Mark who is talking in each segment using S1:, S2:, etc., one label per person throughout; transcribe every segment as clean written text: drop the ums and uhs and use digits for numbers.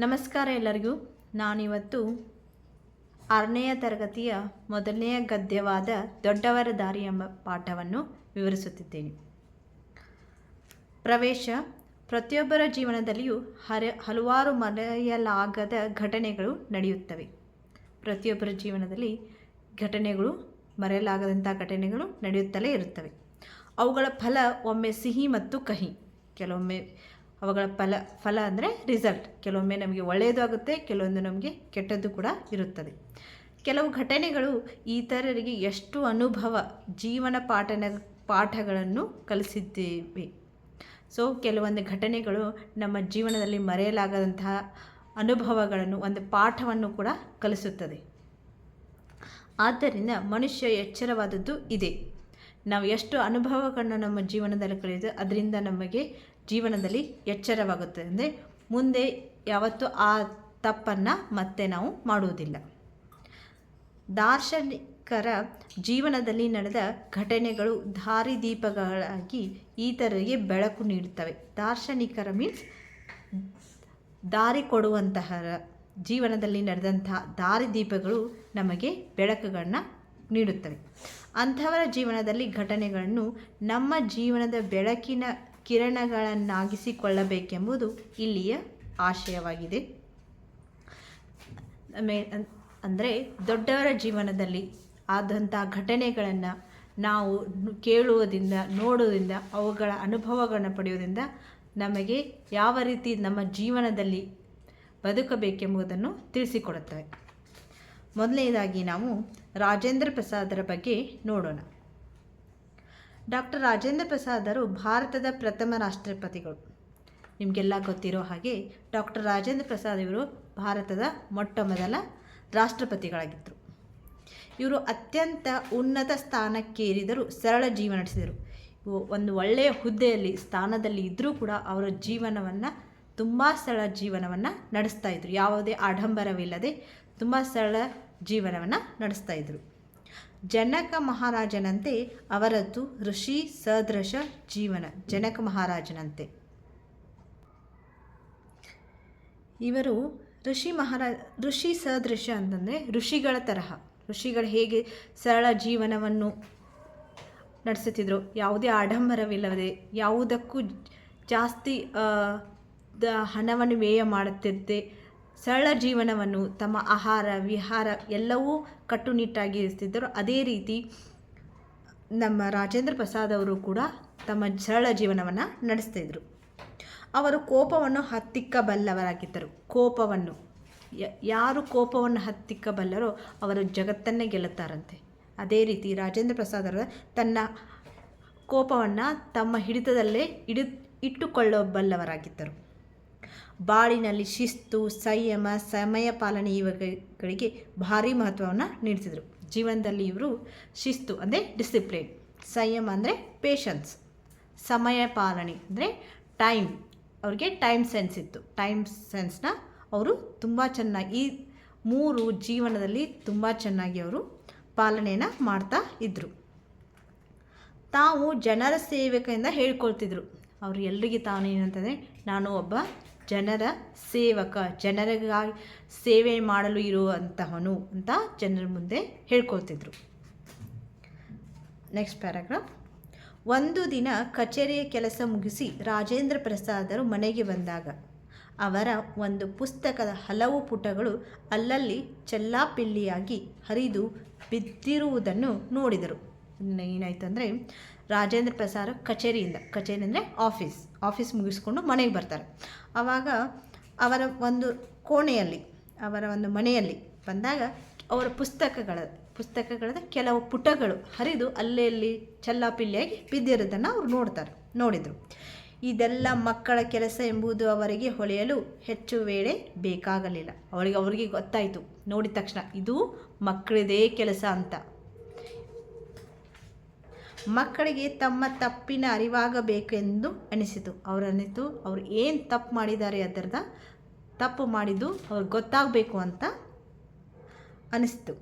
S1: ನಮಸ್ಕಾರ ಎಲ್ಲರಿಗೂ. ನಾನಿವತ್ತು 6ನೆಯ ತರಗತಿಯ ಮೊದಲನೆಯ ಗದ್ಯವಾದ ದೊಡ್ಡವರ ದಾರಿ ಎಂಬ ಪಾಠವನ್ನು ವಿವರಿಸುತ್ತಿದ್ದೇನೆ. ಪ್ರವೇಶ. ಪ್ರತಿಯೊಬ್ಬರ ಜೀವನದಲ್ಲಿಯೂ ಹಲವಾರು ಮರೆಯಲಾಗದ ಘಟನೆಗಳು ನಡೆಯುತ್ತವೆ. ಪ್ರತಿಯೊಬ್ಬರ ಜೀವನದಲ್ಲಿ ಮರೆಯಲಾಗದಂಥ ಘಟನೆಗಳು ನಡೆಯುತ್ತಲೇ ಇರುತ್ತವೆ. ಅವುಗಳ ಫಲ ಒಮ್ಮೆ ಸಿಹಿ ಮತ್ತು ಕಹಿ, ಕೆಲವೊಮ್ಮೆ ಅವುಗಳ ಫಲ ಅಂದರೆ ರಿಸಲ್ಟ್. ಕೆಲವೊಮ್ಮೆ ನಮಗೆ ಒಳ್ಳೆಯದು ಆಗುತ್ತೆ, ಕೆಲವೊಂದು ನಮಗೆ ಕೆಟ್ಟದ್ದು ಕೂಡ ಇರುತ್ತದೆ. ಕೆಲವು ಘಟನೆಗಳು ಇತರರಿಗೆ ಎಷ್ಟು ಅನುಭವ, ಜೀವನ ಪಾಠಗಳನ್ನು ಕಲಿಸಿದ್ದೇವೆ. ಕೆಲವೊಂದು ಘಟನೆಗಳು ನಮ್ಮ ಜೀವನದಲ್ಲಿ ಮರೆಯಲಾಗದಂತಹ ಅನುಭವಗಳನ್ನು, ಒಂದು ಪಾಠವನ್ನು ಕೂಡ ಕಲಿಸುತ್ತದೆ. ಆದ್ದರಿಂದ ಮನುಷ್ಯ ಎಚ್ಚರವಾದದ್ದು ಇದೆ. ನಾವು ಎಷ್ಟು ಅನುಭವಗಳನ್ನು ನಮ್ಮ ಜೀವನದಲ್ಲಿ ಕಲಿಯೋದು, ಅದರಿಂದ ನಮಗೆ ಜೀವನದಲ್ಲಿ ಎಚ್ಚರವಾಗುತ್ತದೆ. ಅಂದರೆ ಮುಂದೆ ಯಾವತ್ತೂ ಆ ತಪ್ಪನ್ನು ಮತ್ತೆ ನಾವು ಮಾಡುವುದಿಲ್ಲ. ದಾರ್ಶನಿಕರ ಜೀವನದಲ್ಲಿ ನಡೆದ ಘಟನೆಗಳು ದಾರಿದೀಪಗಳಾಗಿ ಇತರರಿಗೆ ಬೆಳಕು ನೀಡುತ್ತವೆ. ದಾರ್ಶನಿಕರ ಮೀನ್ಸ್ ದಾರಿ ಕೊಡುವಂತಹ, ಜೀವನದಲ್ಲಿ ನಡೆದಂತಹ ದಾರಿದೀಪಗಳು ನಮಗೆ ಬೆಳಕುಗಳನ್ನ ನೀಡುತ್ತವೆ. ಅಂಥವರ ಜೀವನದಲ್ಲಿ ಘಟನೆಗಳನ್ನು ನಮ್ಮ ಜೀವನದ ಬೆಳಕಿನ ಕಿರಣಗಳನ್ನಾಗಿಸಿಕೊಳ್ಳಬೇಕೆಂಬುದು ಇಲ್ಲಿಯ ಆಶಯವಾಗಿದೆ. ಅಂದರೆ ದೊಡ್ಡವರ ಜೀವನದಲ್ಲಿ ಆದಂಥ ಘಟನೆಗಳನ್ನು ನಾವು ಕೇಳುವುದರಿಂದ, ನೋಡುವುದರಿಂದ, ಅವುಗಳ ಅನುಭವಗಳನ್ನು ಪಡೆಯುವುದರಿಂದ ನಮಗೆ ಯಾವ ರೀತಿ ನಮ್ಮ ಜೀವನದಲ್ಲಿ ಬದುಕಬೇಕೆಂಬುದನ್ನು ತಿಳಿಸಿಕೊಡುತ್ತವೆ. ಮೊದಲನೇದಾಗಿ ನಾವು ರಾಜೇಂದ್ರ ಪ್ರಸಾದರ ಬಗ್ಗೆ ನೋಡೋಣ. ಡಾಕ್ಟರ್ ರಾಜೇಂದ್ರ ಪ್ರಸಾದರು ಭಾರತದ ಪ್ರಥಮ ರಾಷ್ಟ್ರಪತಿಗಳು. ನಿಮಗೆಲ್ಲ ಗೊತ್ತಿರೋ ಹಾಗೆ ಡಾಕ್ಟರ್ ರಾಜೇಂದ್ರ ಪ್ರಸಾದ್ ಇವರು ಭಾರತದ ಮೊಟ್ಟ ಮೊದಲ ರಾಷ್ಟ್ರಪತಿಗಳಾಗಿದ್ದರು. ಇವರು ಅತ್ಯಂತ ಉನ್ನತ ಸ್ಥಾನಕ್ಕೇರಿದರೂ ಸರಳ ಜೀವನ ನಡೆಸಿದರು. ಒಂದು ಒಳ್ಳೆಯ ಹುದ್ದೆಯಲ್ಲಿ, ಸ್ಥಾನದಲ್ಲಿ ಇದ್ದರೂ ಕೂಡ ಅವರ ಜೀವನವನ್ನು ತುಂಬ ಸರಳ ಜೀವನವನ್ನು ನಡೆಸ್ತಾ ಇದ್ದರು. ಯಾವುದೇ ಆಡಂಬರವಿಲ್ಲದೆ ತುಂಬ ಸರಳ ಜೀವನವನ್ನು ನಡೆಸ್ತಾ ಇದ್ದರು. ಜನಕ ಮಹಾರಾಜನಂತೆ ಅವರದ್ದು ಋಷಿ ಸದೃಶ ಜೀವನ. ಜನಕ ಮಹಾರಾಜನಂತೆ ಇವರು ಋಷಿ ಸದೃಶ ಅಂತಂದರೆ ಋಷಿಗಳ ತರಹ. ಋಷಿಗಳು ಹೇಗೆ ಸರಳ ಜೀವನವನ್ನು ನಡೆಸುತ್ತಿದ್ದರು, ಯಾವುದೇ ಆಡಂಬರವಿಲ್ಲದೆ, ಯಾವುದಕ್ಕೂ ಜಾಸ್ತಿ ಹಣವನ್ನು ವ್ಯಯ ಮಾಡುತ್ತಿದ್ದೆ ಸರಳ ಜೀವನವನ್ನು, ತಮ್ಮ ಆಹಾರ ವಿಹಾರ ಎಲ್ಲವೂ ಕಟ್ಟುನಿಟ್ಟಾಗಿ ಇರಿಸ್ತಿದ್ದರು. ಅದೇ ರೀತಿ ನಮ್ಮ ರಾಜೇಂದ್ರ ಪ್ರಸಾದ್ ಅವರು ಕೂಡ ತಮ್ಮ ಸರಳ ಜೀವನವನ್ನು ನಡೆಸ್ತಿದ್ರು. ಅವರು ಕೋಪವನ್ನು ಹತ್ತಿಕ್ಕಬಲ್ಲವರಾಗಿದ್ದರು. ಯಾರು ಕೋಪವನ್ನು ಹತ್ತಿಕ್ಕಬಲ್ಲರೋ ಅವರು ಜಗತ್ತನ್ನೇ ಗೆಲ್ಲುತ್ತಾರಂತೆ. ಅದೇ ರೀತಿ ರಾಜೇಂದ್ರ ಪ್ರಸಾದ್ ಅವರು ತನ್ನ ಕೋಪವನ್ನು ತಮ್ಮ ಹಿಡಿತದಲ್ಲೇ ಇಟ್ಟುಕೊಳ್ಳಬಲ್ಲವರಾಗಿದ್ದರು. ಬಾಳಿನಲ್ಲಿ ಶಿಸ್ತು, ಸಂಯಮ, ಸಮಯ ಪಾಲನೆ ಇವುಗಳಿಗೆ ಭಾರಿ ಮಹತ್ವವನ್ನು ನೀಡ್ತಿದ್ರು. ಜೀವನದಲ್ಲಿ ಇವರು ಶಿಸ್ತು ಅಂದರೆ ಡಿಸಿಪ್ಲಿನ್, ಸಂಯಮ ಅಂದರೆ ಪೇಷನ್ಸ್, ಸಮಯ ಪಾಲನೆ ಅಂದರೆ ಟೈಮ್, ಅವ್ರಿಗೆ ಟೈಮ್ ಸೆನ್ಸ್ ಇತ್ತು. ಟೈಮ್ ಸೆನ್ಸ್ನ ಅವರು ತುಂಬ ಚೆನ್ನಾಗಿ, ಈ ಮೂರು ಜೀವನದಲ್ಲಿ ತುಂಬ ಚೆನ್ನಾಗಿ ಅವರು ಪಾಲನೆಯನ್ನು ಮಾಡ್ತಾ ಇದ್ದರು. ತಾವು ಜನರ ಸೇವಕರಿಂದ ಹೇಳ್ಕೊಳ್ತಿದ್ರು. ಅವರು ಎಲ್ರಿಗೆ ತಾನೇನಂತಂದರೆ, ನಾನು ಒಬ್ಬ ಜನರ ಸೇವಕ, ಜನರಿಗಾಗಿ ಸೇವೆ ಮಾಡಲು ಇರುವಂತಹವನು ಅಂತ ಜನರ ಮುಂದೆ ಹೇಳ್ಕೊಳ್ತಿದ್ರು. Next paragraph. ಒಂದು ದಿನ ಕಚೇರಿಯ ಕೆಲಸ ಮುಗಿಸಿ ರಾಜೇಂದ್ರ ಪ್ರಸಾದರು ಮನೆಗೆ ಬಂದಾಗ ಅವರ ಒಂದು ಪುಸ್ತಕದ ಹಲವು ಪುಟಗಳು ಅಲ್ಲಲ್ಲಿ ಚೆಲ್ಲಾಪಿಲ್ಲಿಯಾಗಿ ಹರಿದು ಬಿದ್ದಿರುವುದನ್ನು ನೋಡಿದರು. ಏನಾಯ್ತು ಅಂದರೆ, ರಾಜೇಂದ್ರ ಪ್ರಸಾದ್ ಕಚೇರಿ ಅಂದರೆ ಆಫೀಸ್ ಮುಗಿಸ್ಕೊಂಡು ಮನೆಗೆ ಬರ್ತಾರೆ. ಆವಾಗ ಅವರ ಒಂದು ಕೋಣೆಯಲ್ಲಿ, ಅವರ ಒಂದು ಮನೆಯಲ್ಲಿ ಬಂದಾಗ ಅವರ ಪುಸ್ತಕಗಳ ಕೆಲವು ಪುಟಗಳು ಹರಿದು ಅಲ್ಲಲ್ಲಿ ಚೆಲ್ಲಾಪಿಲ್ಲಿಯಾಗಿ ಬಿದ್ದಿರೋದನ್ನು ಅವರು ನೋಡಿದರು. ಇದೆಲ್ಲ ಮಕ್ಕಳ ಕೆಲಸ ಎಂಬುದು ಅವರಿಗೆ ಹೊಳೆಯಲು ಹೆಚ್ಚು ವೇಳೆ ಬೇಕಾಗಲಿಲ್ಲ. ಅವರಿಗೆ ಗೊತ್ತಾಯಿತು ನೋಡಿದ ತಕ್ಷಣ, ಇದು ಮಕ್ಕಳದೇ ಕೆಲಸ ಅಂತ. ಮಕ್ಕಳಿಗೆ ತಮ್ಮ ತಪ್ಪಿನ ಅರಿವಾಗಬೇಕೆಂದು ಅನಿಸಿತು. ಅವರು ಏನು ತಪ್ಪು ಮಾಡಿದ್ದಾರೆ, ಅದರದ ತಪ್ಪು ಮಾಡಿದ್ದು ಅವ್ರಿಗೆ ಗೊತ್ತಾಗಬೇಕು ಅಂತ ಅನಿಸ್ತು.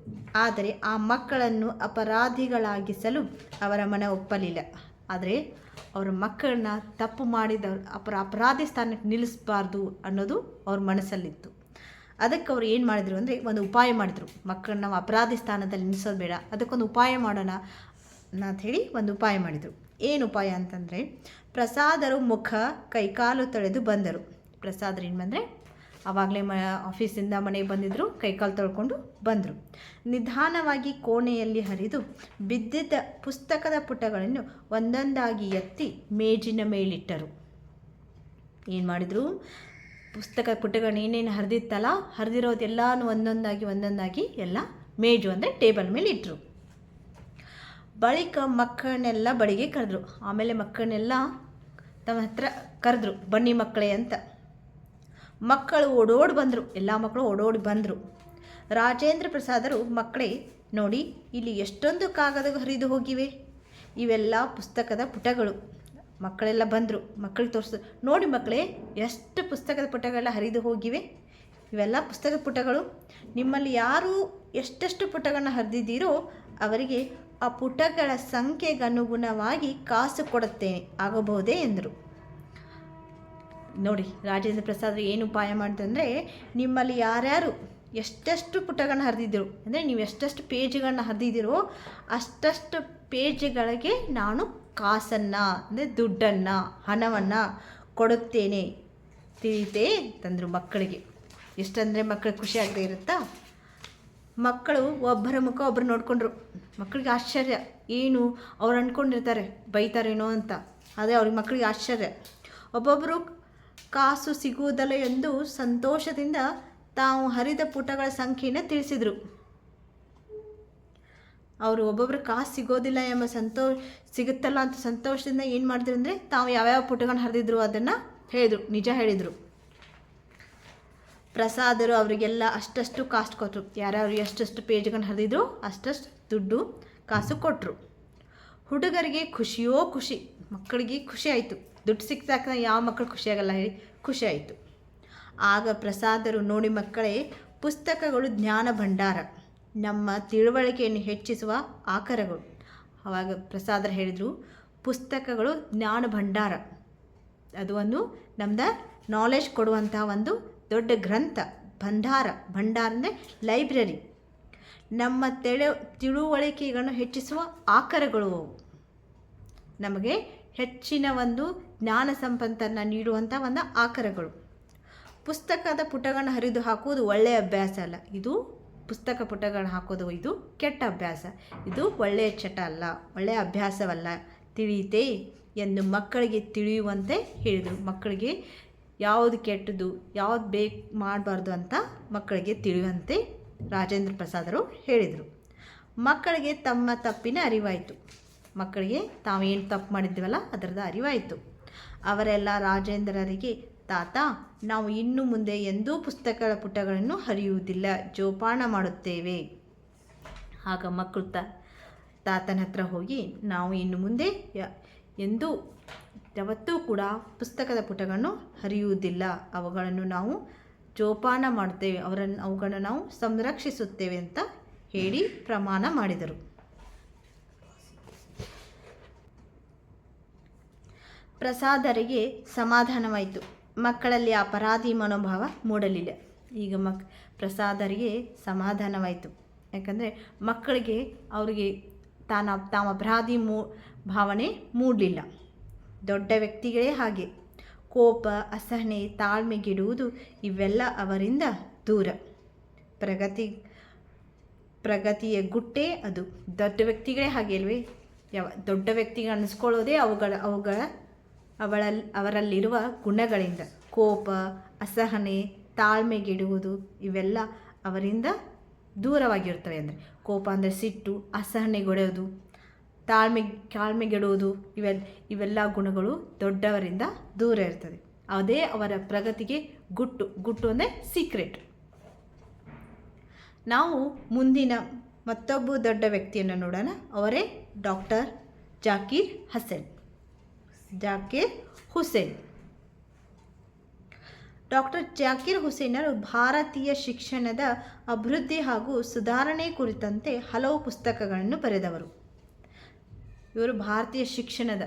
S1: ಆದರೆ ಆ ಮಕ್ಕಳನ್ನು ಅಪರಾಧಿಗಳಾಗಿಸಲು ಅವರ ಮನ ಒಪ್ಪಲಿಲ್ಲ. ಆದರೆ ಅವರ ಮಕ್ಕಳನ್ನ ತಪ್ಪು ಮಾಡಿದ ಅಪರಾಧಿ ಸ್ಥಾನಕ್ಕೆ ನಿಲ್ಲಿಸಬಾರ್ದು ಅನ್ನೋದು ಅವ್ರ ಮನಸ್ಸಲ್ಲಿತ್ತು. ಅದಕ್ಕೆ ಅವ್ರು ಏನು ಮಾಡಿದರು ಅಂದರೆ ಒಂದು ಉಪಾಯ ಮಾಡಿದರು. ಮಕ್ಕಳನ್ನ ನಾವು ಅಪರಾಧಿ ಸ್ಥಾನದಲ್ಲಿ ನಿಲ್ಲಿಸೋದು ಬೇಡ, ಅದಕ್ಕೊಂದು ಉಪಾಯ ಮಾಡೋಣ ಅಂಥೇಳಿ ಒಂದು ಉಪಾಯ ಮಾಡಿದರು. ಏನು ಉಪಾಯ ಅಂತಂದರೆ, ಪ್ರಸಾದರು ಮುಖ ಕೈಕಾಲು ತೊಳೆದು ಬಂದರು. ಪ್ರಸಾದರು ಏನು ಬಂದರೆ ಆವಾಗಲೇ ಆಫೀಸಿಂದ ಮನೆಗೆ ಬಂದಿದ್ದರು, ಕೈಕಾಲು ತೊಳ್ಕೊಂಡು ಬಂದರು. ನಿಧಾನವಾಗಿ ಕೋಣೆಯಲ್ಲಿ ಹರಿದು ಬಿದ್ದಿದ್ದ ಪುಸ್ತಕದ ಪುಟಗಳನ್ನು ಒಂದೊಂದಾಗಿ ಎತ್ತಿ ಮೇಜಿನ ಮೇಲಿಟ್ಟರು. ಏನು ಮಾಡಿದರು, ಪುಸ್ತಕ ಪುಟಗಳನ್ನ ಏನೇನು ಹರಿದಿತ್ತಲ್ಲ, ಹರಿದಿರೋದೆಲ್ಲನೂ ಒಂದೊಂದಾಗಿ ಎಲ್ಲ ಮೇಜು ಅಂದರೆ ಟೇಬಲ್ ಮೇಲೆ ಇಟ್ಟರು. ಬಳಿಕ ಮಕ್ಕಳನ್ನೆಲ್ಲ ಬಳಿಗೆ ಕರೆದ್ರು. ಆಮೇಲೆ ಮಕ್ಕಳನ್ನೆಲ್ಲ ತಮ್ಮ ಹತ್ರ ಕರೆದ್ರು, ಬನ್ನಿ ಮಕ್ಕಳೇ ಅಂತ. ಮಕ್ಕಳು ಓಡೋಡಿ ಬಂದರು, ಎಲ್ಲ ಮಕ್ಕಳು ಓಡೋಡಿ ಬಂದರು. ರಾಜೇಂದ್ರ ಪ್ರಸಾದರು, ಮಕ್ಕಳೇ ನೋಡಿ, ಇಲ್ಲಿ ಎಷ್ಟೊಂದು ಕಾಗದ ಹರಿದು ಹೋಗಿವೆ, ಇವೆಲ್ಲ ಪುಸ್ತಕದ ಪುಟಗಳು. ಮಕ್ಕಳೆಲ್ಲ ಬಂದರು, ಮಕ್ಕಳಿಗೆ ತೋರಿಸಿದ್ರು, ನೋಡಿ ಮಕ್ಕಳೇ ಎಷ್ಟು ಪುಸ್ತಕದ ಪುಟಗಳೆಲ್ಲ ಹರಿದು ಹೋಗಿವೆ, ಇವೆಲ್ಲ ಪುಸ್ತಕದ ಪುಟಗಳು. ನಿಮ್ಮಲ್ಲಿ ಯಾರು ಎಷ್ಟೆಷ್ಟು ಪುಟಗಳನ್ನ ಹರಿದಿದ್ದೀರೋ ಅವರಿಗೆ ಆ ಪುಟಗಳ ಸಂಖ್ಯೆಗನುಗುಣವಾಗಿ ಕಾಸು ಕೊಡುತ್ತೇನೆ, ಆಗಬಹುದೇ ಎಂದರು. ನೋಡಿ, ರಾಜೇಂದ್ರ ಪ್ರಸಾದ್ ಏನು ಉಪಾಯ ಮಾಡಿದಂದರೆ, ನಿಮ್ಮಲ್ಲಿ ಯಾರ್ಯಾರು ಎಷ್ಟೆಷ್ಟು ಪುಟಗಳನ್ನ ಹರಿದಿದ್ದರು, ಅಂದರೆ ನೀವು ಎಷ್ಟೆಷ್ಟು ಪೇಜ್ಗಳನ್ನ ಹರಿದಿದ್ದೀರೋ ಅಷ್ಟಷ್ಟು ಪೇಜ್ಗಳಿಗೆ ನಾನು ಕಾಸನ್ನು ಅಂದರೆ ದುಡ್ಡನ್ನು ಹಣವನ್ನು ಕೊಡುತ್ತೇನೆ, ತಿಳಿತೇ ತಂದರು ಮಕ್ಕಳಿಗೆ. ಎಷ್ಟಂದರೆ ಮಕ್ಕಳಿಗೆ ಖುಷಿ ಆಗದೆ ಇರುತ್ತಾ. ಮಕ್ಕಳು ಒಬ್ಬರ ಮುಖ ಒಬ್ಬರು ನೋಡಿಕೊಂಡ್ರು. ಮಕ್ಕಳಿಗೆ ಆಶ್ಚರ್ಯ, ಏನು ಅವ್ರು ಅಂದ್ಕೊಂಡಿರ್ತಾರೆ ಬೈತಾರೇನೋ ಅಂತ, ಅದೇ ಅವ್ರಿಗೆ ಮಕ್ಕಳಿಗೆ ಆಶ್ಚರ್ಯ. ಒಬ್ಬೊಬ್ಬರು ಕಾಸು ಸಿಗುವುದಲ್ಲ ಎಂದು ಸಂತೋಷದಿಂದ ತಾವು ಹರಿದ ಪುಟಗಳ ಸಂಖ್ಯೆಯನ್ನು ತಿಳಿಸಿದರು. ಅವರು ಒಬ್ಬೊಬ್ಬರು ಕಾಸು ಸಿಗೋದಿಲ್ಲ ಎಂಬ ಸಿಗುತ್ತಲ್ಲ ಅಂತ ಸಂತೋಷದಿಂದ ಏನು ಮಾಡಿದ್ರು ಅಂದರೆ, ತಾವು ಯಾವ್ಯಾವ ಪುಟಗಳನ್ನ ಹರಿದಿದ್ರು ಅದನ್ನು ಹೇಳಿದರು, ನಿಜ ಹೇಳಿದರು. ಪ್ರಸಾದರು ಅವರಿಗೆಲ್ಲ ಅಷ್ಟಷ್ಟು ಕಾಸ್ಟ್ ಕೊಟ್ಟರು. ಯಾರ್ಯಾರು ಎಷ್ಟೆಷ್ಟು ಪೇಜ್ಗಳನ್ನ ಹರಿದಿದ್ರು ಅಷ್ಟಷ್ಟು ದುಡ್ಡು ಕಾಸು ಕೊಟ್ಟರು. ಹುಡುಗರಿಗೆ ಖುಷಿಯೋ ಖುಷಿ, ಮಕ್ಕಳಿಗೆ ಖುಷಿ ಆಯಿತು. ದುಡ್ಡು ಸಿಕ್ತಾಕ ಯಾವ ಮಕ್ಕಳು ಖುಷಿಯಾಗಲ್ಲ ಹೇಳಿ, ಖುಷಿ ಆಯಿತು. ಆಗ ಪ್ರಸಾದರು, ನೋಡಿ ಮಕ್ಕಳೇ, ಪುಸ್ತಕಗಳು ಜ್ಞಾನ ಭಂಡಾರ, ನಮ್ಮ ತಿಳುವಳಿಕೆಯನ್ನು ಹೆಚ್ಚಿಸುವ ಆಕರಗಳು. ಆವಾಗ ಪ್ರಸಾದರು ಹೇಳಿದರು, ಪುಸ್ತಕಗಳು ಜ್ಞಾನ ಭಂಡಾರ, ಅದು ಒಂದು ನಮ್ದು ನಾಲೆಜ್ ಕೊಡುವಂತಹ ಒಂದು ದೊಡ್ಡ ಗ್ರಂಥ. ಭಂಡಾರ ಅಂದರೆ ಲೈಬ್ರರಿ. ನಮ್ಮ ತಿಳುವಳಿಕೆಗಳನ್ನು ಹೆಚ್ಚಿಸುವ ಆಕರಗಳು ಅವು. ನಮಗೆ ಹೆಚ್ಚಿನ ಒಂದು ಜ್ಞಾನ ಸಂಪತ್ತನ್ನು ನೀಡುವಂಥ ಒಂದು ಆಕರಗಳು. ಪುಸ್ತಕದ ಪುಟಗಳನ್ನು ಹರಿದು ಹಾಕುವುದು ಒಳ್ಳೆಯ ಅಭ್ಯಾಸ ಅಲ್ಲ, ಇದು ಪುಸ್ತಕ ಪುಟಗಳನ್ನ ಹಾಕೋದು ಇದು ಕೆಟ್ಟ ಅಭ್ಯಾಸ, ಇದು ಒಳ್ಳೆಯ ಚಟ ಅಲ್ಲ, ಒಳ್ಳೆಯ ಅಭ್ಯಾಸವಲ್ಲ, ತಿಳಿಯಿತೇ ಎಂದು ಮಕ್ಕಳಿಗೆ ತಿಳಿಯುವಂತೆ ಹೇಳಿದರು. ಮಕ್ಕಳಿಗೆ ಯಾವುದು ಕೆಟ್ಟದ್ದು ಯಾವುದು ಮಾಡಬಾರ್ದು ಅಂತ ಮಕ್ಕಳಿಗೆ ತಿಳಿಯುವಂತೆ ರಾಜೇಂದ್ರ ಪ್ರಸಾದರು ಹೇಳಿದರು. ಮಕ್ಕಳಿಗೆ ತಮ್ಮ ತಪ್ಪಿನ ಅರಿವಾಯಿತು. ಮಕ್ಕಳಿಗೆ ತಾವೇನು ತಪ್ಪು ಮಾಡಿದ್ದೀವಲ್ಲ ಅದರದ ಅರಿವಾಯಿತು. ಅವರೆಲ್ಲ ರಾಜೇಂದ್ರರಿಗೆ, ತಾತ, ನಾವು ಇನ್ನು ಮುಂದೆ ಎಂದೂ ಪುಸ್ತಕಗಳ ಪುಟಗಳನ್ನು ಹರಿಯುವುದಿಲ್ಲ, ಜೋಪಾನ ಮಾಡುತ್ತೇವೆ. ಆಗ ಮಕ್ಕಳು ತಾತನ ಹತ್ರ ಹೋಗಿ, ನಾವು ಇನ್ನು ಮುಂದೆ ಎಂದೂ ಯಾವತ್ತೂ ಕೂಡ ಪುಸ್ತಕದ ಪುಟಗಳನ್ನು ಹರಿಯುವುದಿಲ್ಲ, ಅವುಗಳನ್ನು ನಾವು ಜೋಪಾನ ಮಾಡುತ್ತೇವೆ, ಅವುಗಳನ್ನು ನಾವು ಸಂರಕ್ಷಿಸುತ್ತೇವೆ ಅಂತ ಹೇಳಿ ಪ್ರಮಾಣ ಮಾಡಿದರು. ಪ್ರಸಾದರಿಗೆ ಸಮಾಧಾನವಾಯಿತು. ಮಕ್ಕಳಲ್ಲಿ ಅಪರಾಧಿ ಮನೋಭಾವ ಮೂಡಲಿಲ್ಲ. ಈಗ ಪ್ರಸಾದರಿಗೆ ಸಮಾಧಾನವಾಯಿತು. ಯಾಕಂದರೆ ಮಕ್ಕಳಿಗೆ ಅವರಿಗೆ ತಾವು ಅಪರಾಧಿ ಭಾವನೆ ಮೂಡಲಿಲ್ಲ. ದೊಡ್ಡ ವ್ಯಕ್ತಿಗಳೇ ಹಾಗೆ ಕೋಪ, ಅಸಹನೆ, ತಾಳ್ಮೆಗೆಡುವುದು ಇವೆಲ್ಲ ಅವರಿಂದ ದೂರ. ಪ್ರಗತಿಯ ಗುಟ್ಟೇ ಅದು. ದೊಡ್ಡ ವ್ಯಕ್ತಿಗಳೇ ಹಾಗೆ ಅಲ್ವೇ, ದೊಡ್ಡ ವ್ಯಕ್ತಿಗಳು ಅನ್ನಿಸ್ಕೊಳ್ಳೋದೇ ಅವರಲ್ಲಿರುವ ಗುಣಗಳಿಂದ. ಕೋಪ, ಅಸಹನೆ, ತಾಳ್ಮೆಗೆಡುವುದು ಇವೆಲ್ಲ ಅವರಿಂದ ದೂರವಾಗಿರ್ತವೆ. ಅಂದರೆ ಕೋಪ ಅಂದರೆ ಸಿಟ್ಟು, ಅಸಹನೆಗೊಡೆಯೋದು, ತಾಳ್ಮೆಗೆಡುವುದು ಇವೆಲ್ಲ ಗುಣಗಳು ದೊಡ್ಡವರಿಂದ ದೂರ ಇರ್ತದೆ. ಅದೇ ಅವರ ಪ್ರಗತಿಗೆ ಗುಟ್ಟು ಅಂದರೆ ಸೀಕ್ರೆಟ್. ನಾವು ಮುಂದಿನ ಮತ್ತೊಬ್ಬ ದೊಡ್ಡ ವ್ಯಕ್ತಿಯನ್ನು ನೋಡೋಣ. ಅವರೇ ಡಾಕ್ಟರ್ ಜಾಕೀರ್ ಹುಸೇನ್. ಡಾಕ್ಟರ್ ಜಾಕೀರ್ ಹುಸೇನರು ಭಾರತೀಯ ಶಿಕ್ಷಣದ ಅಭಿವೃದ್ಧಿ ಹಾಗೂ ಸುಧಾರಣೆ ಕುರಿತಂತೆ ಹಲವು ಪುಸ್ತಕಗಳನ್ನು ಬರೆದವರು. ಇವರು ಭಾರತೀಯ ಶಿಕ್ಷಣದ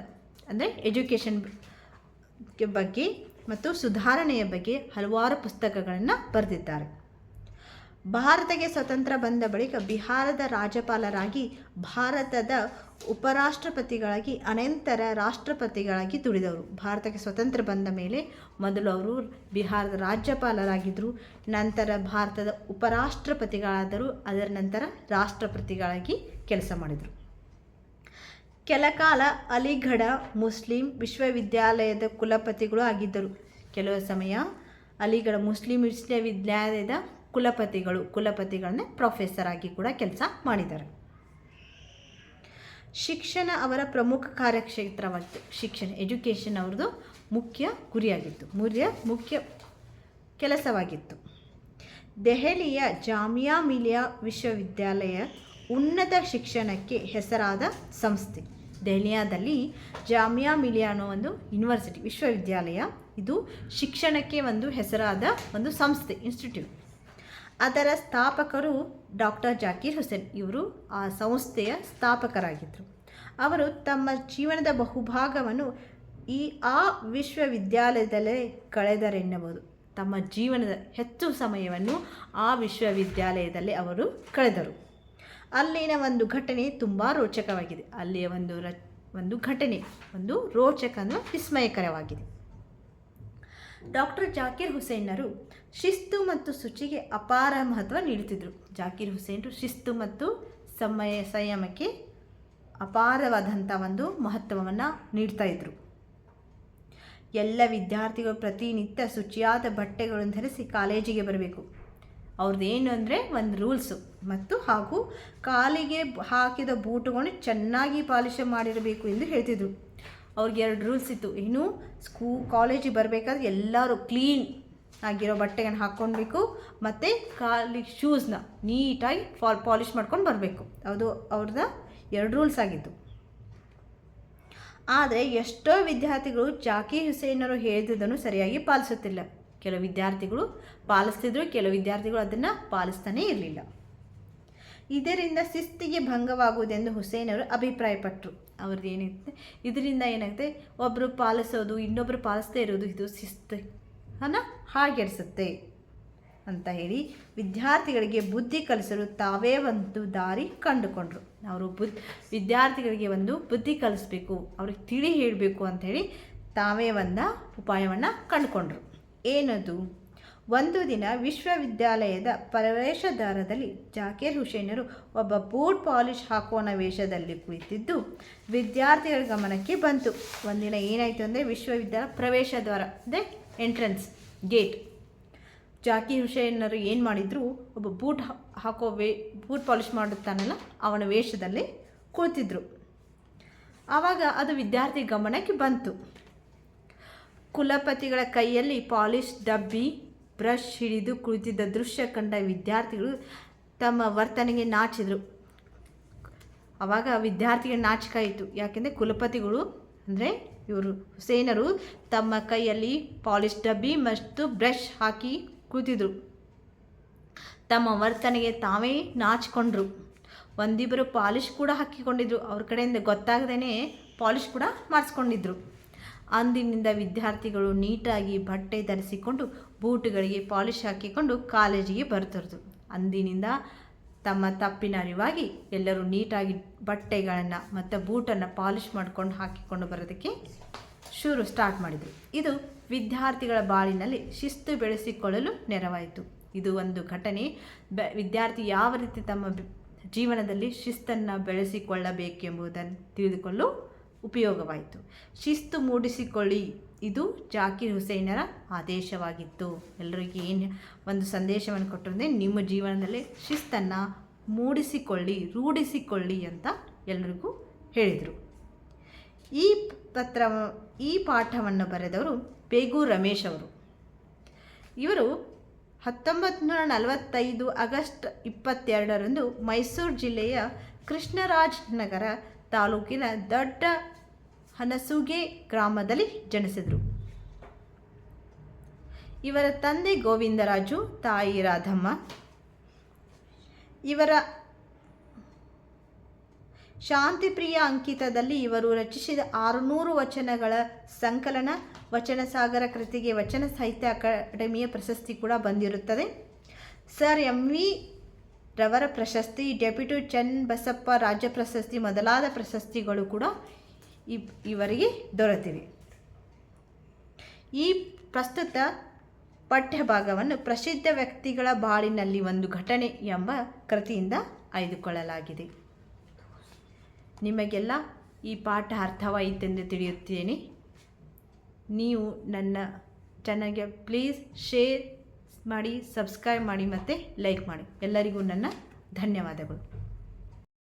S1: ಅಂದರೆ ಎಜುಕೇಷನ್ ಬಗ್ಗೆ ಮತ್ತು ಸುಧಾರಣೆಯ ಬಗ್ಗೆ ಹಲವಾರು ಪುಸ್ತಕಗಳನ್ನು ಬರೆದಿದ್ದಾರೆ. ಭಾರತಕ್ಕೆ ಸ್ವತಂತ್ರ ಬಂದ ಬಳಿಕ ಬಿಹಾರದ ರಾಜ್ಯಪಾಲರಾಗಿ, ಭಾರತದ ಉಪರಾಷ್ಟ್ರಪತಿಗಳಾಗಿ, ಅನಂತರ ರಾಷ್ಟ್ರಪತಿಗಳಾಗಿ ದುಡಿದವರು. ಭಾರತಕ್ಕೆ ಸ್ವತಂತ್ರ ಬಂದ ಮೇಲೆ ಮೊದಲು ಅವರು ಬಿಹಾರದ ರಾಜ್ಯಪಾಲರಾಗಿದ್ದರು, ನಂತರ ಭಾರತದ ಉಪರಾಷ್ಟ್ರಪತಿಗಳಾದರು, ಅದರ ನಂತರ ರಾಷ್ಟ್ರಪತಿಗಳಾಗಿ ಕೆಲಸ ಮಾಡಿದರು. ಕೆಲಕಾಲ ಅಲಿಗಢ ಮುಸ್ಲಿಂ ವಿಶ್ವವಿದ್ಯಾಲಯದ ಕುಲಪತಿಗಳು ಆಗಿದ್ದರು. ಕೆಲವು ಸಮಯ ಅಲಿಗಢ ಮುಸ್ಲಿಂ ವಿಶ್ವವಿದ್ಯಾಲಯದ ಕುಲಪತಿಗಳನ್ನೇ ಪ್ರೊಫೆಸರ್ ಆಗಿ ಕೂಡ ಕೆಲಸ ಮಾಡಿದ್ದಾರೆ. ಶಿಕ್ಷಣ ಅವರ ಪ್ರಮುಖ ಕಾರ್ಯಕ್ಷೇತ್ರವಾಗಿತ್ತು. ಶಿಕ್ಷಣ ಎಜುಕೇಷನ್ ಅವ್ರದ್ದು ಮುಖ್ಯ ಗುರಿಯಾಗಿತ್ತು, ಮುಖ್ಯ ಕೆಲಸವಾಗಿತ್ತು. ದೆಹಲಿಯ ಜಾಮಿಯಾ ಮಿಲಿಯಾ ವಿಶ್ವವಿದ್ಯಾಲಯ ಉನ್ನತ ಶಿಕ್ಷಣಕ್ಕೆ ಹೆಸರಾದ ಸಂಸ್ಥೆ. ದೆಹಲಿಯಾದಲ್ಲಿ ಜಾಮಿಯಾ ಮಿಲಿಯಾ ಅನ್ನೋ ಒಂದು ಯೂನಿವರ್ಸಿಟಿ, ವಿಶ್ವವಿದ್ಯಾಲಯ, ಇದು ಶಿಕ್ಷಣಕ್ಕೆ ಒಂದು ಹೆಸರಾದ ಒಂದು ಸಂಸ್ಥೆ, ಇನ್ಸ್ಟಿಟ್ಯೂಟ್. ಅದರ ಸ್ಥಾಪಕರು ಡಾಕ್ಟರ್ ಜಾಕೀರ್ ಹುಸೇನ್. ಇವರು ಆ ಸಂಸ್ಥೆಯ ಸ್ಥಾಪಕರಾಗಿದ್ದರು. ಅವರು ತಮ್ಮ ಜೀವನದ ಬಹುಭಾಗವನ್ನು ಆ ವಿಶ್ವವಿದ್ಯಾಲಯದಲ್ಲೇ ಕಳೆದರೆನ್ನಬಹುದು. ತಮ್ಮ ಜೀವನದ ಹೆಚ್ಚು ಸಮಯವನ್ನು ಆ ವಿಶ್ವವಿದ್ಯಾಲಯದಲ್ಲೇ ಅವರು ಕಳೆದರು. ಅಲ್ಲಿನ ಒಂದು ಘಟನೆ ತುಂಬ ರೋಚಕವಾಗಿದೆ. ಅಲ್ಲಿಯ ಒಂದು ಘಟನೆ ಒಂದು ರೋಚಕ ಅಂದರೆ ವಿಸ್ಮಯಕರವಾಗಿದೆ. ಡಾಕ್ಟರ್ ಜಾಕೀರ್ ಹುಸೇನರು ಶಿಸ್ತು ಮತ್ತು ಶುಚಿಗೆ ಅಪಾರ ಮಹತ್ವ ನೀಡುತ್ತಿದ್ದರು. ಜಾಕೀರ್ ಹುಸೇನರು ಶಿಸ್ತು ಮತ್ತು ಸಂಯಮಕ್ಕೆ ಅಪಾರವಾದಂಥ ಒಂದು ಮಹತ್ವವನ್ನು ನೀಡ್ತಾ ಇದ್ದರು. ಎಲ್ಲ ವಿದ್ಯಾರ್ಥಿಗಳು ಪ್ರತಿನಿತ್ಯ ಶುಚಿಯಾದ ಬಟ್ಟೆಗಳನ್ನು ಧರಿಸಿ ಕಾಲೇಜಿಗೆ ಬರಬೇಕು. ಅವ್ರದ್ದು ಏನು ಅಂದರೆ ಒಂದು ರೂಲ್ಸು, ಹಾಗೂ ಕಾಲಿಗೆ ಹಾಕಿದ ಬೂಟುಗಳನ್ನು ಚೆನ್ನಾಗಿ ಪಾಲಿಶ್ ಮಾಡಿರಬೇಕು ಎಂದು ಹೇಳ್ತಿದ್ರು. ಅವ್ರಿಗೆ 2 ರೂಲ್ಸ್ ಇತ್ತು. ಏನು, ಕಾಲೇಜಿಗೆ ಬರಬೇಕಾದ್ರೆ ಎಲ್ಲರೂ ಕ್ಲೀನ್ ಆಗಿರೋ ಬಟ್ಟೆಗಳನ್ನು ಹಾಕ್ಕೊಳ್ಬೇಕು, ಮತ್ತು ಕಾಲಿಗೆ ಶೂಸ್ನ ನೀಟಾಗಿ ಪಾಲಿಶ್ ಮಾಡ್ಕೊಂಡು ಬರಬೇಕು. ಅದು ಅವ್ರದ್ದು 2 ರೂಲ್ಸ್ ಆಗಿತ್ತು. ಆದರೆ ಎಷ್ಟೋ ವಿದ್ಯಾರ್ಥಿಗಳು ಜಾಕೀರ್ ಹುಸೇನರು ಹೇಳಿದ್ದನ್ನು ಸರಿಯಾಗಿ ಪಾಲಿಸುತ್ತಿಲ್ಲ. ಕೆಲವು ವಿದ್ಯಾರ್ಥಿಗಳು ಪಾಲಿಸ್ತಿದ್ರು, ಕೆಲವು ವಿದ್ಯಾರ್ಥಿಗಳು ಅದನ್ನು ಪಾಲಿಸ್ತಾನೇ ಇರಲಿಲ್ಲ. ಇದರಿಂದ ಶಿಸ್ತಿಗೆ ಭಂಗವಾಗುವುದೆಂದು ಹುಸೇನರು ಅಭಿಪ್ರಾಯಪಟ್ಟರು. ಅವ್ರದ್ದು ಏನಿರುತ್ತೆ, ಇದರಿಂದ ಏನಾಗುತ್ತೆ, ಒಬ್ಬರು ಪಾಲಿಸೋದು ಇನ್ನೊಬ್ಬರು ಪಾಲಿಸದೇ ಇರೋದು, ಇದು ಶಿಸ್ತನ್ನು ಹಾಗೆಡಿಸುತ್ತೆ ಅಂತ ಹೇಳಿ ವಿದ್ಯಾರ್ಥಿಗಳಿಗೆ ಬುದ್ಧಿ ಕಲಿಸಲು ತಾವೇ ಒಂದು ದಾರಿ ಕಂಡುಕೊಂಡ್ರು. ಅವರು ವಿದ್ಯಾರ್ಥಿಗಳಿಗೆ ಒಂದು ಬುದ್ಧಿ ಕಲಿಸ್ಬೇಕು, ಅವ್ರಿಗೆ ತಿಳಿ ಹೇಳಬೇಕು ಅಂಥೇಳಿ ತಾವೇ ಒಂದು ಉಪಾಯವನ್ನು ಕಂಡುಕೊಂಡ್ರು. ಏನದು? ಒಂದು ದಿನ ವಿಶ್ವವಿದ್ಯಾಲಯದ ಪ್ರವೇಶದ್ವಾರದಲ್ಲಿ ಜಾಕೀರ್ ಹುಸೇನರು ಒಬ್ಬ ಬೂಟ್ ಪಾಲಿಶ್ ಹಾಕೋಣ ವೇಷದಲ್ಲಿ ಕುಳಿತಿದ್ದು ವಿದ್ಯಾರ್ಥಿಗಳ ಗಮನಕ್ಕೆ ಬಂತು. ಒಂದಿನ ಏನಾಯಿತು ಅಂದರೆ, ವಿಶ್ವವಿದ್ಯಾಲಯ ಪ್ರವೇಶದ್ವಾರ ಅಂದರೆ ಎಂಟ್ರೆನ್ಸ್ ಗೇಟ್, ಜಾಕೀರ್ ಹುಸೇನರು ಏನು ಮಾಡಿದರು, ಒಬ್ಬ ಬೂಟ್ ಪಾಲಿಶ್ ಮಾಡುತ್ತಾನಲ್ಲ ಅವನ ವೇಷದಲ್ಲಿ ಕುಳಿತಿದ್ರು. ಆವಾಗ ಅದು ವಿದ್ಯಾರ್ಥಿ ಗಮನಕ್ಕೆ ಬಂತು. ಕುಲಪತಿಗಳ ಕೈಯಲ್ಲಿ ಪಾಲಿಶ್ ಡಬ್ಬಿ, ಬ್ರಷ್ ಹಿಡಿದು ಕುಳಿತಿದ್ದ ದೃಶ್ಯ ಕಂಡ ವಿದ್ಯಾರ್ಥಿಗಳು ತಮ್ಮ ವರ್ತನೆಗೆ ನಾಚಿದರು. ಆವಾಗ ವಿದ್ಯಾರ್ಥಿಗಳ ನಾಚಿಕಾಯಿತು. ಯಾಕೆಂದರೆ ಕುಲಪತಿಗಳು ಅಂದರೆ ಇವರು ಹುಸೇನರು ತಮ್ಮ ಕೈಯಲ್ಲಿ ಪಾಲಿಶ್ ಡಬ್ಬಿ ಮತ್ತು ಬ್ರಷ್ ಹಾಕಿ ಕೂತಿದ್ರು. ತಮ್ಮ ವರ್ತನೆಗೆ ತಾವೇ ನಾಚಿಕೊಂಡ್ರು. ಒಂದಿಬ್ಬರು ಪಾಲಿಶ್ ಕೂಡ ಹಾಕಿಕೊಂಡಿದ್ರು. ಅವ್ರ ಕಡೆಯಿಂದ ಗೊತ್ತಾಗದೇ ಪಾಲಿಶ್ ಕೂಡ ಮಾಡಿಸ್ಕೊಂಡಿದ್ರು. ಅಂದಿನಿಂದ ವಿದ್ಯಾರ್ಥಿಗಳು ನೀಟಾಗಿ ಬಟ್ಟೆ ಧರಿಸಿಕೊಂಡು ಬೂಟುಗಳಿಗೆ ಪಾಲಿಶ್ ಹಾಕಿಕೊಂಡು ಕಾಲೇಜಿಗೆ ಬರ್ತಿದ್ರು. ಅಂದಿನಿಂದ ತಮ್ಮ ತಪ್ಪಿನ ಅರಿವಾಗಿ ಎಲ್ಲರೂ ನೀಟಾಗಿ ಬಟ್ಟೆಗಳನ್ನು ಮತ್ತು ಬೂಟನ್ನು ಪಾಲಿಶ್ ಮಾಡ್ಕೊಂಡು ಹಾಕಿಕೊಂಡು ಬರೋದಕ್ಕೆ ಸ್ಟಾರ್ಟ್ ಮಾಡಿದರು. ಇದು ವಿದ್ಯಾರ್ಥಿಗಳ ಬಾಳಿನಲ್ಲಿ ಶಿಸ್ತು ಬೆಳೆಸಿಕೊಳ್ಳಲು ನೆರವಾಯಿತು. ಇದು ಒಂದು ಘಟನೆ. ವಿದ್ಯಾರ್ಥಿ ಯಾವ ರೀತಿ ತಮ್ಮ ಜೀವನದಲ್ಲಿ ಶಿಸ್ತನ್ನು ಬೆಳೆಸಿಕೊಳ್ಳಬೇಕೆಂಬುದನ್ನು ತಿಳಿದುಕೊಳ್ಳಲು ಉಪಯೋಗವಾಯಿತು. ಶಿಸ್ತು ಮೂಡಿಸಿಕೊಳ್ಳಿ, ಇದು ಜಾಕೀರ್ ಹುಸೇನರ ಆದೇಶವಾಗಿತ್ತು. ಎಲ್ಲರಿಗೆ ಏನು ಒಂದು ಸಂದೇಶವನ್ನು ಕೊಟ್ಟರು ಅಂದರೆ, ನಿಮ್ಮ ಜೀವನದಲ್ಲಿ ಶಿಸ್ತನ್ನು ರೂಢಿಸಿಕೊಳ್ಳಿ ಅಂತ ಎಲ್ಲರಿಗೂ ಹೇಳಿದರು. ಈ ಪಾಠವನ್ನು ಬರೆದವರು ಬೇಗೂರು ರಮೇಶ್ ಅವರು. ಇವರು 1945 ಆಗಸ್ಟ್ 22ರಂದು ಮೈಸೂರು ಜಿಲ್ಲೆಯ ಕೃಷ್ಣರಾಜನಗರ ತಾಲೂಕಿನ ದೊಡ್ಡ ಹನಸುಗೆ ಗ್ರಾಮದಲ್ಲಿ ಜನಿಸಿದರು. ಇವರ ತಂದೆ ಗೋವಿಂದರಾಜು, ತಾಯಿ ರಾಧಮ್ಮ. ಶಾಂತಿಪ್ರಿಯ ಅಂಕಿತದಲ್ಲಿ ಇವರು ರಚಿಸಿದ 600 ವಚನಗಳ ಸಂಕಲನ ವಚನಸಾಗರ ಕೃತಿಗೆ ವಚನ ಸಾಹಿತ್ಯ ಅಕಾಡೆಮಿಯ ಪ್ರಶಸ್ತಿ ಕೂಡ ಬಂದಿರುತ್ತದೆ. Sir MV. ರವರ ಪ್ರಶಸ್ತಿ, ಡೆಪ್ಯೂಟಿ ಚನ್ನಬಸಪ್ಪ ರಾಜ್ಯ ಪ್ರಶಸ್ತಿ ಮೊದಲಾದ ಪ್ರಶಸ್ತಿಗಳು ಕೂಡ ಇವರಿಗೆ ದೊರೆತಿವೆ. ಈ ಪ್ರಸ್ತುತ ಪಠ್ಯಭಾಗವನ್ನು ಪ್ರಸಿದ್ಧ ವ್ಯಕ್ತಿಗಳ ಬಾಳಿನಲ್ಲಿ ಒಂದು ಘಟನೆ ಎಂಬ ಕೃತಿಯಿಂದ ಆಯ್ದುಕೊಳ್ಳಲಾಗಿದೆ. ನಿಮಗೆಲ್ಲ ಈ ಪಾಠ ಅರ್ಥವಾಯಿತೆಂದು ತಿಳಿಯುತ್ತೇನೆ. ನೀವು ನನ್ನ ಚಾನಲ್ಗೆ ಪ್ಲೀಸ್ ಶೇರ್ ಮಾಡಿ, ಸಬ್ಸ್ಕ್ರೈಬ್ ಮಾಡಿ ಮತ್ತು ಲೈಕ್ ಮಾಡಿ. ಎಲ್ಲರಿಗೂ ನನ್ನ ಧನ್ಯವಾದಗಳು.